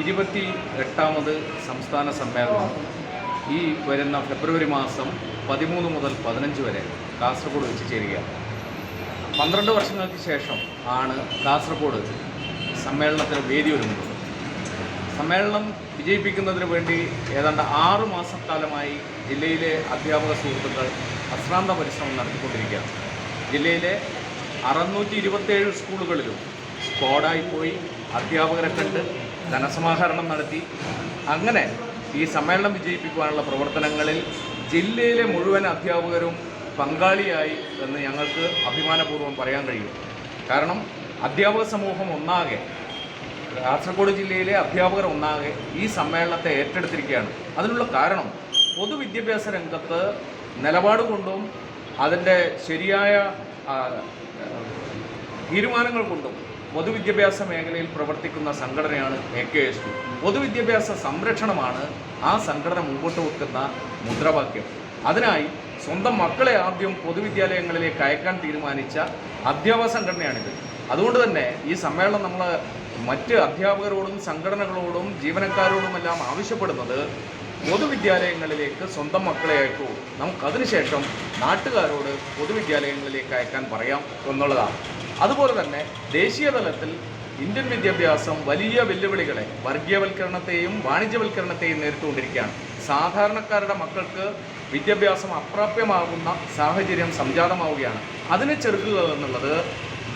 28ാമത് സംസ്ഥാന സമ്മേളനം ഈ വരുന്ന ഫെബ്രുവരി മാസം 13 മുതൽ 15 വരെ കാസർഗോഡ് വെച്ച് ചേരുകയാണ്. 12 വർഷങ്ങൾക്ക് ശേഷം ആണ് കാസർഗോഡ് സമ്മേളനത്തിന് വേദി ഒരുങ്ങുന്നത്. സമ്മേളനം വിജയിപ്പിക്കുന്നതിന് വേണ്ടി ഏതാണ്ട് 6 മാസക്കാലമായി ജില്ലയിലെ അധ്യാപക സുഹൃത്തുക്കൾ അശ്രാന്ത പരിശ്രമം നടത്തിക്കൊണ്ടിരിക്കുകയാണ്. ജില്ലയിലെ 627 സ്കൂളുകളിലും സ്ക്വാഡായി പോയി അധ്യാപകരെ കണ്ട് ധനസമാഹരണം നടത്തി. അങ്ങനെ ഈ സമ്മേളനം വിജയിപ്പിക്കുവാനുള്ള പ്രവർത്തനങ്ങളിൽ ജില്ലയിലെ മുഴുവൻ അധ്യാപകരും പങ്കാളിയായി എന്ന് ഞങ്ങൾക്ക് അഭിമാനപൂർവ്വം പറയാൻ കഴിയും. കാരണം അധ്യാപക സമൂഹം ഒന്നാകെ, കാസർഗോഡ് ജില്ലയിലെ അധ്യാപകർ ഒന്നാകെ ഈ സമ്മേളനത്തെ ഏറ്റെടുത്തിരിക്കുകയാണ്. അതിനുള്ള കാരണം പൊതുവിദ്യാഭ്യാസ രംഗത്ത് നിലപാട് കൊണ്ടും അതിൻ്റെ ശരിയായ തീരുമാനങ്ങൾ കൊണ്ടും പൊതുവിദ്യാഭ്യാസ മേഖലയിൽ പ്രവർത്തിക്കുന്ന സംഘടനയാണ് AKSU. പൊതുവിദ്യാഭ്യാസ സംരക്ഷണമാണ് ആ സംഘടന മുമ്പോട്ട് വെക്കുന്ന മുദ്രാവാക്യം. അതിനായി സ്വന്തം മക്കളെ ആദ്യം പൊതുവിദ്യാലയങ്ങളിലേക്ക് അയക്കാൻ തീരുമാനിച്ച അധ്യാപക സംഘടനയാണിത്. അതുകൊണ്ട് തന്നെ ഈ സമ്മേളനം നമ്മൾ മറ്റ് അധ്യാപകരോടും സംഘടനകളോടും ജീവനക്കാരോടുമെല്ലാം ആവശ്യപ്പെടുന്നത് പൊതുവിദ്യാലയങ്ങളിലേക്ക് സ്വന്തം മക്കളെ അയക്കൂ, നമുക്കതിനുശേഷം നാട്ടുകാരോട് പൊതുവിദ്യാലയങ്ങളിലേക്ക് അയക്കാൻ പറയാം എന്നുള്ളതാണ്. അതുപോലെ തന്നെ ദേശീയ തലത്തിൽ ഇന്ത്യൻ വിദ്യാഭ്യാസം വലിയ വെല്ലുവിളികളെ, വർഗീയവൽക്കരണത്തെയും വാണിജ്യവൽക്കരണത്തെയും നേരിട്ടുകൊണ്ടിരിക്കുകയാണ്. സാധാരണക്കാരുടെ മക്കൾക്ക് വിദ്യാഭ്യാസം അപ്രാപ്യമാകുന്ന സാഹചര്യം സംജാതമാവുകയാണ്. അതിനെ ചെറുക്കുക എന്നുള്ളത്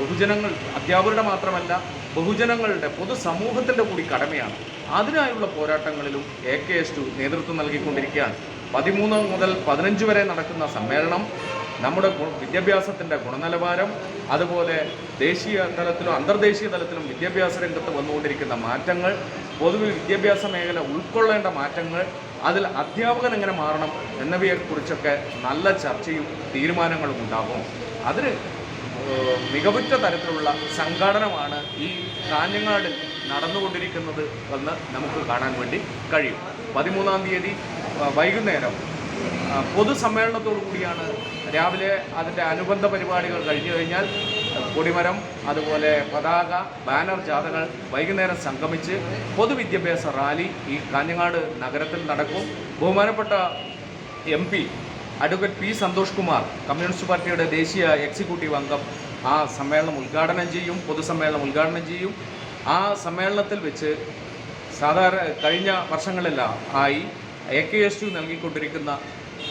ബഹുജനങ്ങൾ, അധ്യാപകരുടെ മാത്രമല്ല ബഹുജനങ്ങളുടെ, പൊതുസമൂഹത്തിൻ്റെ കൂടി കടമയാണ്. അതിനായുള്ള പോരാട്ടങ്ങളിലും AKSU നേതൃത്വം നൽകിക്കൊണ്ടിരിക്കുകയാണ്. 13 മുതൽ 15 വരെ നടക്കുന്ന സമ്മേളനം നമ്മുടെ വിദ്യാഭ്യാസത്തിൻ്റെ ഗുണനിലവാരം, അതുപോലെ ദേശീയ തലത്തിലും അന്തർദേശീയ തലത്തിലും വിദ്യാഭ്യാസ രംഗത്ത് വന്നുകൊണ്ടിരിക്കുന്ന മാറ്റങ്ങൾ, പൊതുവെ വിദ്യാഭ്യാസ മേഖല ഉൾക്കൊള്ളേണ്ട മാറ്റങ്ങൾ, അതിൽ അധ്യാപകൻ എങ്ങനെ മാറണം എന്നിവയെക്കുറിച്ചൊക്കെ നല്ല ചർച്ചയും തീരുമാനങ്ങളും ഉണ്ടാകും. അതിന് മികവുറ്റ തരത്തിലുള്ള സംഘാടനമാണ് ഈ കാഞ്ഞങ്ങാടിൽ നടന്നുകൊണ്ടിരിക്കുന്നത് എന്ന് നമുക്ക് കാണാൻ വേണ്ടി കഴിയും. 13-ാം തീയതി വൈകുന്നേരം പൊതുസമ്മേളനത്തോടു കൂടിയാണ്. രാവിലെ അതിൻ്റെ അനുബന്ധ പരിപാടികൾ കഴിഞ്ഞു കഴിഞ്ഞാൽ കൊടിമരം, അതുപോലെ പതാക, ബാനർ ജാഥകൾ വൈകുന്നേരം സംഗമിച്ച് പൊതുവിദ്യാഭ്യാസ റാലി ഈ കാഞ്ഞങ്ങാട് നഗരത്തിൽ നടക്കും. ബഹുമാനപ്പെട്ട MP advocate P. Santhosh Kumar, communist പാർട്ടിയുടെ ദേശീയ എക്സിക്യൂട്ടീവ് അംഗം, ആ സമ്മേളനം ഉദ്ഘാടനം ചെയ്യും, പൊതുസമ്മേളനം ഉദ്ഘാടനം ചെയ്യും. ആ സമ്മേളനത്തിൽ വെച്ച് കഴിഞ്ഞ വർഷങ്ങളെല്ലാം ആയി AKSU നൽകിക്കൊണ്ടിരിക്കുന്ന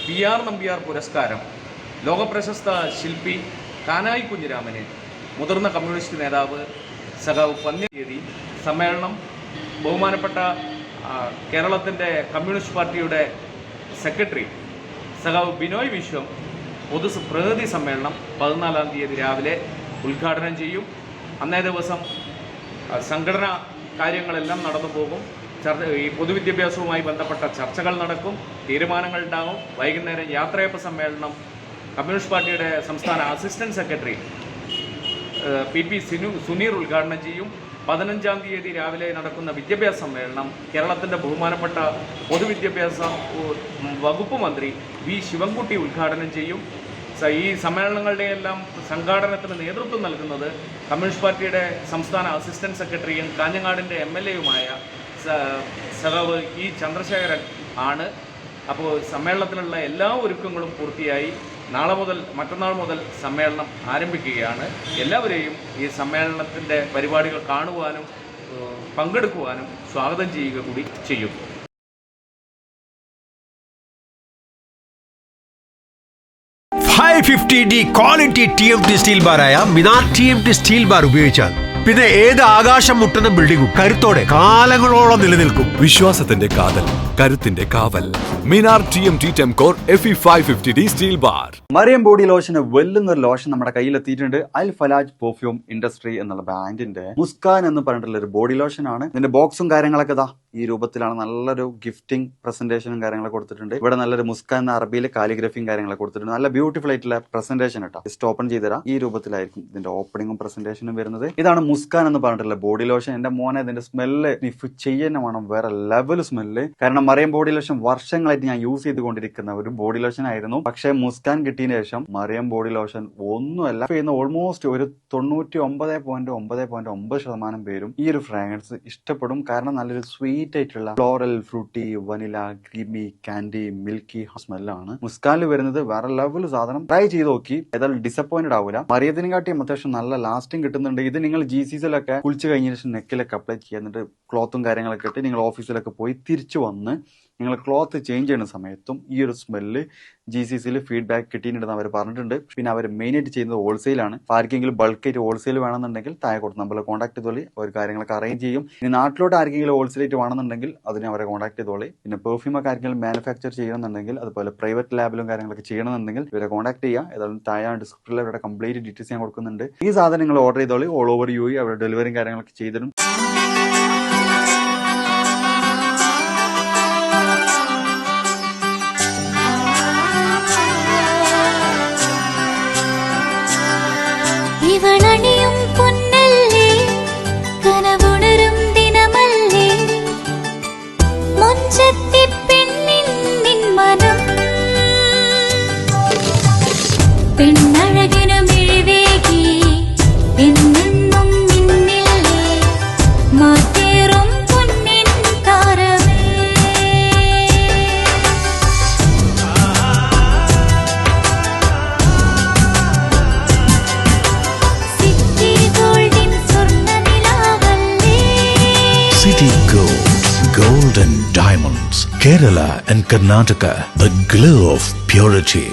PR നമ്പ്യാർ പുരസ്കാരം ലോകപ്രശസ്ത ശില്പി കാനായി കുഞ്ഞിരാമന്, മുതിർന്ന കമ്മ്യൂണിസ്റ്റ് നേതാവ് സഖാവ് പന്ന്യതി, സമ്മേളനം ബഹുമാനപ്പെട്ട കേരളത്തിൻ്റെ കമ്മ്യൂണിസ്റ്റ് പാർട്ടിയുടെ സെക്രട്ടറി സഖാവ് ബിനോയ് വിശ്വം പ്രതിനിധി സമ്മേളനം 14-ാം തീയതി രാവിലെ ഉദ്ഘാടനം ചെയ്യും. അന്നേ ദിവസം സംഘടനാ കാര്യങ്ങളെല്ലാം നടന്നു പോകും. ഈ പൊതുവിദ്യാഭ്യാസവുമായി ബന്ധപ്പെട്ട ചർച്ചകൾ നടക്കും, തീരുമാനങ്ങൾ ഉണ്ടാകും. വൈകുന്നേരം യാത്രയപ്പ് സമ്മേളനം കമ്മ്യൂണിസ്റ്റ് പാർട്ടിയുടെ സംസ്ഥാന അസിസ്റ്റന്റ് സെക്രട്ടറി PP സുനീർ ഉദ്ഘാടനം ചെയ്യും. 15-ാം തീയതി രാവിലെ നടക്കുന്ന വിദ്യാഭ്യാസ സമ്മേളനം കേരളത്തിൻ്റെ ബഹുമാനപ്പെട്ട പൊതുവിദ്യാഭ്യാസ വകുപ്പ് മന്ത്രി V. ശിവൻകുട്ടി ഉദ്ഘാടനം ചെയ്യും. ഈ സമ്മേളനങ്ങളുടെയെല്ലാം സംഘാടനത്തിന് നേതൃത്വം നൽകുന്നത് കമ്മ്യൂണിസ്റ്റ് പാർട്ടിയുടെ സംസ്ഥാന അസിസ്റ്റന്റ് സെക്രട്ടറിയും കാഞ്ഞങ്ങാടിൻ്റെ MLA-യുമായ സഖാവ് E. ചന്ദ്രശേഖരൻ ആണ്. അപ്പോൾ സമ്മേളനത്തിലുള്ള എല്ലാ ഒരുക്കങ്ങളും പൂർത്തിയായി. മറ്റന്നാൾ മുതൽ സമ്മേളനം ആരംഭിക്കുകയാണ്. എല്ലാവരെയും ഈ സമ്മേളനത്തിൻ്റെ പരിപാടികൾ കാണുവാനും പങ്കെടുക്കുവാനും സ്വാഗതം ചെയ്യുക കൂടി ചെയ്യും. 550D ക്വാളിറ്റി TMT സ്റ്റീൽ ബാറായ മിനാർ TMT സ്റ്റീൽ ബാർ ഉപയോഗിച്ചാൽ പിന്നെ ഏത് ആകാശം മുട്ടുന്ന ബിൽഡിംഗും കരുത്തോടെ കാലങ്ങളോളം നിലനിൽക്കും. വിശ്വാസത്തിന്റെ കാതൽ, കരുത്തിന്റെ കാവൽ. Minar TMT Temcore FE 550D steel bar. Mariyam body ലോഷന് വെല്ലുന്നൊരു ലോഷൻ നമ്മുടെ കയ്യിലെത്തിയിട്ടുണ്ട്. അൽ ഫലാജ് പെർഫ്യൂം ഇൻഡസ്ട്രി എന്നുള്ള ബ്രാൻഡിന്റെ മുസ്കാൻ എന്ന് പറഞ്ഞിട്ടുള്ള ഒരു ബോഡി ലോഷൻ ആണ്. ഇതിന്റെ ബോക്സും കാര്യങ്ങളൊക്കെ ഈ രൂപത്തിലാണ് നല്ലൊരു ഗിഫ്റ്റിംഗ് പ്രസന്റേഷനും കാര്യങ്ങളൊക്കെ കൊടുത്തിട്ടുണ്ട്. ഇവിടെ നല്ലൊരു മുസ്കാൻ എന്ന അറബിയിൽ കാലിഗ്രഫിയും കാര്യങ്ങളൊക്കെ കൊടുത്തിട്ടുണ്ട്. നല്ല ബ്യൂട്ടിഫുൾ ആയിട്ടുള്ള പ്രസന്റേഷൻ കേട്ടോ. ജസ്റ്റ് ഓപ്പൺ ചെയ്തുതരാം. ഈ രൂപത്തിലായിരിക്കും ഇതിന്റെ ഓപ്പണിംഗും പ്രസന്റേഷനും വരുന്നത്. ഇതാണ് മുസ്കാൻ എന്ന് പറഞ്ഞിട്ടുള്ള ബോഡി ലോഷൻ. എന്റെ മോനെ ഇതിന്റെ സ്മെല്ല് സ്നിഫ് ചെയ്യുന്ന വേണം, വേറെ ലെവൽ സ്മെല്ല്. കാരണം മറിയം ബോഡി ലോഷൻ വർഷങ്ങളായിട്ട് ഞാൻ യൂസ് ചെയ്തുകൊണ്ടിരിക്കുന്ന ഒരു ബോഡി ലോഷൻ ആയിരുന്നു. പക്ഷേ മുസ്കാൻ കിട്ടിയതിനു ശേഷം മറിയം ബോഡി ലോഷൻ ഒന്നുമല്ല. ഓൾമോസ്റ്റ് ഒരു 99.9% പേരും ഈ ഒരു ഫ്രാഗ്രൻസ് ഇഷ്ടപ്പെടും. കാരണം നല്ലൊരു സ്വീറ്റ് ആയിട്ടുള്ള floral, fruity, vanilla, creamy, candy, milky സ്മെല്ലാണ് മുസ്കാനിൽ വരുന്നത്. വേറെ ലെവൽ സാധനം. ട്രൈ ചെയ്ത് നോക്കി, ഏതായാലും ഡിസപ്പോയിന്റഡ് ആവില്ല. മറിയത്തിനും കാട്ടിയും അത്യാവശ്യം നല്ല ലാസ്റ്റിംഗ് കിട്ടുന്നുണ്ട്. ഇത് നിങ്ങൾ GCCയിലൊക്കെ കുളിച്ച് കഴിഞ്ഞ ശേഷം നെക്കിലൊക്കെ അപ്ലൈ ചെയ്യുന്നിട്ട് ക്ലോത്തും കാര്യങ്ങളൊക്കെ ഇട്ട് നിങ്ങൾ ഓഫീസിലൊക്കെ പോയി തിരിച്ചു വന്ന് നിങ്ങൾ ക്ലോത്ത് ചേഞ്ച് ചെയ്യുന്ന സമയത്തും ഈ ഒരു സ്മെല്ല് GCCയിൽ ഫീഡ്ബാക്ക് കിട്ടിയിട്ടുണ്ടെന്ന് അവർ പറഞ്ഞിട്ടുണ്ട്. പിന്നെ അവർ മെയിനായിട്ട് ചെയ്യുന്നത് ഹോൾസെയിലാണ്. ആർക്കെങ്കിലും ബൾക്കായിട്ട് ഹോൾസെയിൽ വേണമെന്നുണ്ടെങ്കിൽ താഴെ കൊടുത്ത് നമ്മൾ കോൺടാക്ട് ചെയ്തോളി, അവർ കാര്യങ്ങളൊക്കെ അറേഞ്ച് ചെയ്യും. ഇനി നാട്ടിലോട്ട് ആർക്കെങ്കിലും ഹോൾസെയിലായിട്ട് വേണമെന്നുണ്ടെങ്കിൽ അതിനെ അവരെ കോൺടാക്ട് ചെയ്തോളി. പിന്നെ പെർഫ്യൂമൊക്കെ ആർക്കെങ്കിലും മാനുഫാക്ചർ ചെയ്യണമെന്നുണ്ടെങ്കിൽ, അതുപോലെ പ്രൈവറ്റ് ലാബിലും കാര്യങ്ങളൊക്കെ ചെയ്യണമെന്നുണ്ടെങ്കിൽ ഇവരെ കോൺടാക്ട് ചെയ്യുക. ഏതായാലും താഴെ ഡിസ്ക്രിപ്ഷനിൽ അവരുടെ കംപ്ലീറ്റ് ഡീറ്റെയിൽസ് ഞാൻ കൊടുക്കുന്നുണ്ട്. ഈ സാധനം നിങ്ങൾ ഓർഡർ ചെയ്തോളി. ഓൾ ഓവർ UAE അവരുടെ ഡെലിവറിയും കാര്യങ്ങളൊക്കെ ചെയ്തിടും. ഇവളണിയും പൊന്നല്ലേ, കനവുണരും ദിനമല്ലേ, മുഞ്ചത്തി പെണ്ണിൻ നിൻ മനം, പെണ്ണഴകിനു മിഴിവേകി എന്നെന്നും നിന്നില്ലേ, മാറ്റേറും പൊന്നിൻ താരമേ. City Gold, Gold and Diamonds, Kerala and Karnataka, the glow of purity.